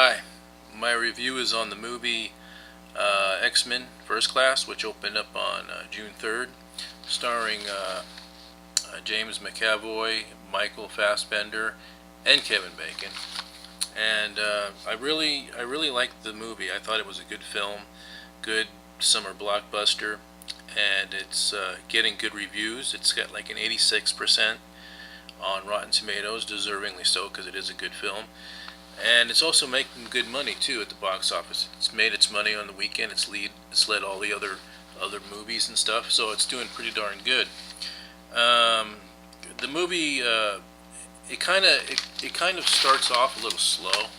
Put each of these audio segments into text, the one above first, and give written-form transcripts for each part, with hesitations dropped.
Hi, my review is on the movie X-Men First Class, which opened up on June 3rd, starring James McAvoy, Michael Fassbender, and Kevin Bacon. And I really liked the movie. I thought it was a good film, good summer blockbuster, and it's getting good reviews. It's got like an 86% on Rotten Tomatoes, deservingly so, because it is a good film. And it's also making good money too at the box office. It's made its money on the weekend. It's led all the other movies and stuff. So it's doing pretty darn good. Um, the movie it kind of starts off a little slow.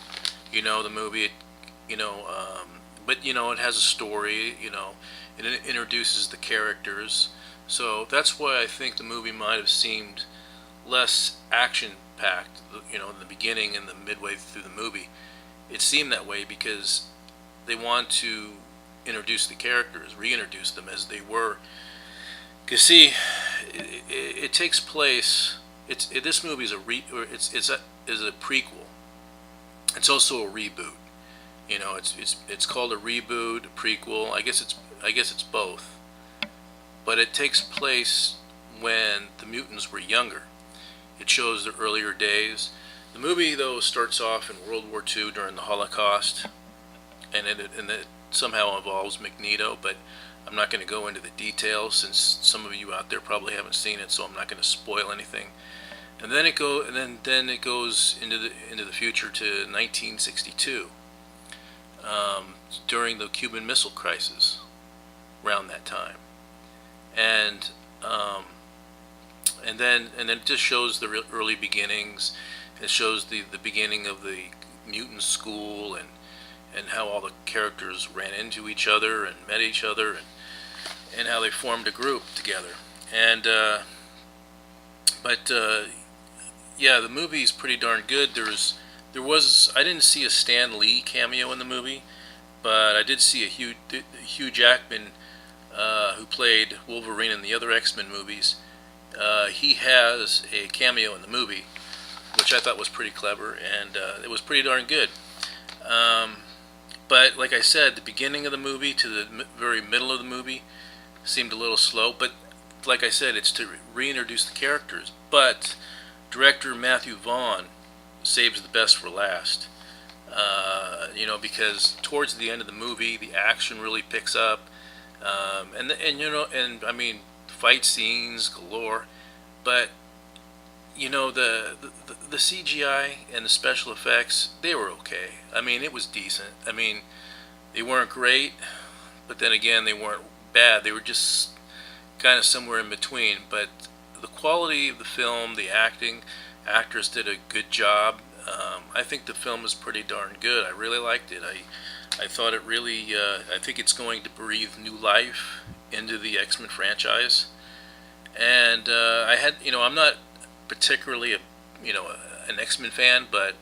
The movie, but it has a story. It introduces the characters. So that's why I think the movie might have seemed less action packed, in the beginning and the midway through the movie. It seemed that way because they want to introduce the characters, reintroduce them as they were. Because see, it takes place. This movie is a prequel. It's also a reboot. It's called a reboot, a prequel. I guess it's both. But it takes place when the mutants were younger. It shows the earlier days. The movie, though, starts off in World War II during the Holocaust, and it somehow involves Magneto, but I'm not going to go into the details since some of you out there probably haven't seen it, so I'm not going to spoil anything. And then it goes into the future to 1962, during the Cuban Missile Crisis, around that time, and and then it just shows the early beginnings. It shows the beginning of the mutant school, and how all the characters ran into each other and met each other, and how they formed a group together. And but yeah, the movie's pretty darn good. I didn't see a Stan Lee cameo in the movie, but I did see a Hugh Jackman, who played Wolverine in the other X-Men movies. He has a cameo in the movie, which I thought was pretty clever, and it was pretty darn good. But like I said, the beginning of the movie to the very middle of the movie seemed a little slow. But like I said, it's to reintroduce the characters. But director Matthew Vaughn saves the best for last. Because towards the end of the movie, the action really picks up, and I mean, fight scenes galore, but the CGI and the special effects, they were okay. I mean, it was decent. I mean, they weren't great, but then again, they weren't bad. They were just kind of somewhere in between. But the quality of the film, the acting, actors did a good job. I think the film is pretty darn good. I really liked it. I thought it really. I think it's going to breathe new life into the X-Men franchise. And I'm not particularly an X-Men fan, but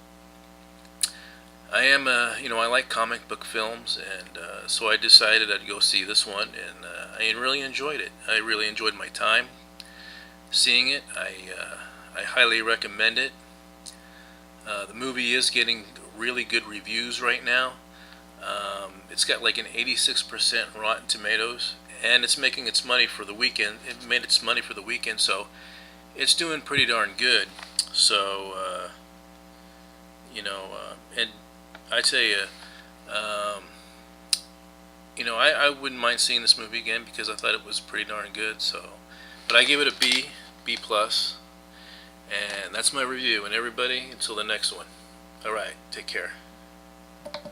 I am I like comic book films, and so I decided I'd go see this one, and I really enjoyed it. I really enjoyed my time seeing it. I highly recommend it. The movie is getting really good reviews right now. It's got like an 86% Rotten Tomatoes, and it's making its money for the weekend. It made its money for the weekend, so it's doing pretty darn good. So, and I tell you, I wouldn't mind seeing this movie again because I thought it was pretty darn good. So, but I gave it a B plus, and that's my review. And everybody, until the next one. All right, take care.